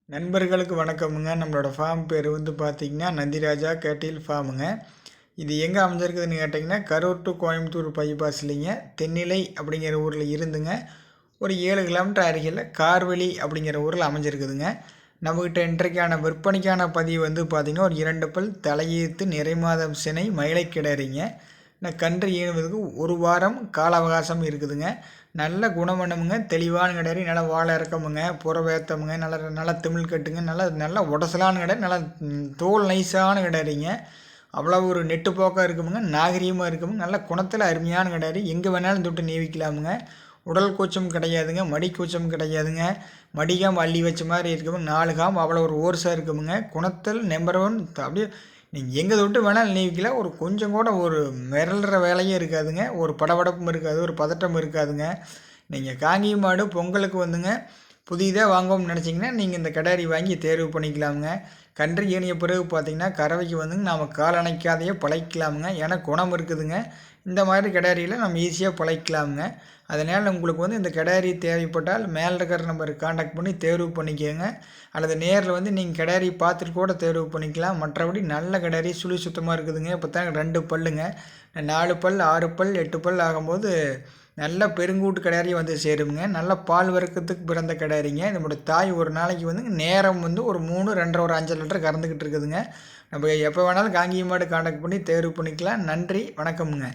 நண்பர்களுக்கு வணக்கமுங்க. நம்மளோட ஃபார்ம் பேர் வந்து பார்த்திங்கன்னா நந்திராஜா கேட்டில் ஃபார்முங்க. இது எங்கே அமைஞ்சிருக்குதுன்னு கேட்டிங்கன்னா கரூர் டு கோயம்புத்தூர் பைபாஸ்லிங்க தென்னிலை அப்படிங்கிற ஊரில் இருந்துங்க ஒரு 7 கிலோமீட்டர் அருகில் கார்வெளி அப்படிங்கிற ஊரில் அமைஞ்சிருக்குதுங்க. நம்மக்கிட்ட இன்றைக்கான விற்பனைக்கான பதிவு வந்து பார்த்திங்கன்னா ஒரு 2 பல் தலையீத்து நிறைமாதம் சினை மயிலை கிடறிங்க. நான் கன்று ஈனுவதுக்கு 1 வாரம் கால அவகாசம் இருக்குதுங்க. நல்ல குணமனமுங்க, தெளிவான கிடாரி, நல்லா வாழை இறக்கமுங்க, புறவேத்தமுங்க, நல்லா திமிழ் கட்டுங்க, நல்லா உடசலான கிடாரி, நல்லா தோல் நைஸான கிடாரிங்க. அவ்வளோ ஒரு நெட்டு போக்காக இருக்குமுங்க, நாகரீகமாக இருக்குமுங்க, நல்ல குணத்தில் அருமையான கிடாரி. எங்கே வேணாலும் தொட்டு நீவிக்கலாமுங்க. உடல் கூச்சம் கிடையாதுங்க, மடி கூச்சம் கிடையாதுங்க. மடிகாம் அள்ளி வச்ச மாதிரி இருக்குமுங்க, 4 காம் அவ்வளோ ஒரு ஓர்ஸாக இருக்குமுங்க. குணத்தில் நம்பர் 1. அப்படியே நீங்கள் எங்கே தொட்டு வேணாலும் நீவிக்கலாம். ஒரு கொஞ்சம் கூட ஒரு மிரள்ற வேலையும் இருக்காதுங்க, ஒரு படபடப்பும் இருக்காது, ஒரு பதட்டம் இருக்காதுங்க. நீங்கள் காங்கேய மாடு பொங்கலுக்கு வந்துங்க புதிதாக வாங்கணும்னு நினச்சிங்கன்னா நீங்கள் இந்த கிடாரி வாங்கி தேர்வு பண்ணிக்கலாமுங்க. கன்று ஈனிய பிறகு பார்த்திங்கன்னா கறவைக்கு வந்துங்க நாம் கால் அணைக்காதையே பழகிக்கலாமுங்க. ஏன்னா குணம் இருக்குதுங்க. இந்த மாதிரி கிடாரியில் நம்ம ஈஸியாக பழகிக்கலாமுங்க. அதனால் உங்களுக்கு வந்து இந்த கிடாரி தேவைப்பட்டால் மேலே இருக்கிற நம்பருக்கு காண்டாக்ட் பண்ணி தேர்வு பண்ணிக்கோங்க. அல்லது நேரில் வந்து நீங்கள் கிடாரி பார்த்துட்டு கூட தேர்வு பண்ணிக்கலாம். மற்றபடி நல்ல கிடாரி சுழி சுத்தமாக இருக்குதுங்க. இப்போ தான் 2 பல்லுங்க, 4 பல் 6 பல் 8 பல் ஆகும்போது நல்ல பெருங்கூட்டு கிடாரி வந்து சேருங்க. நல்ல பால் வர்க்கத்துக்கு பிறந்த கிடாரிங்க. நம்மளோட தாய் ஒரு நாளைக்கு வந்து நேரம் வந்து ஒரு 3 2.5 ஒரு 5 லிட்டர் கறந்துக்கிட்டு இருக்குதுங்க. நம்ம எப்போ வேணாலும் காங்கேய மாடு காண்டாக்ட் பண்ணி தேர்வு பண்ணிக்கலாம். நன்றி, வணக்கமுங்க.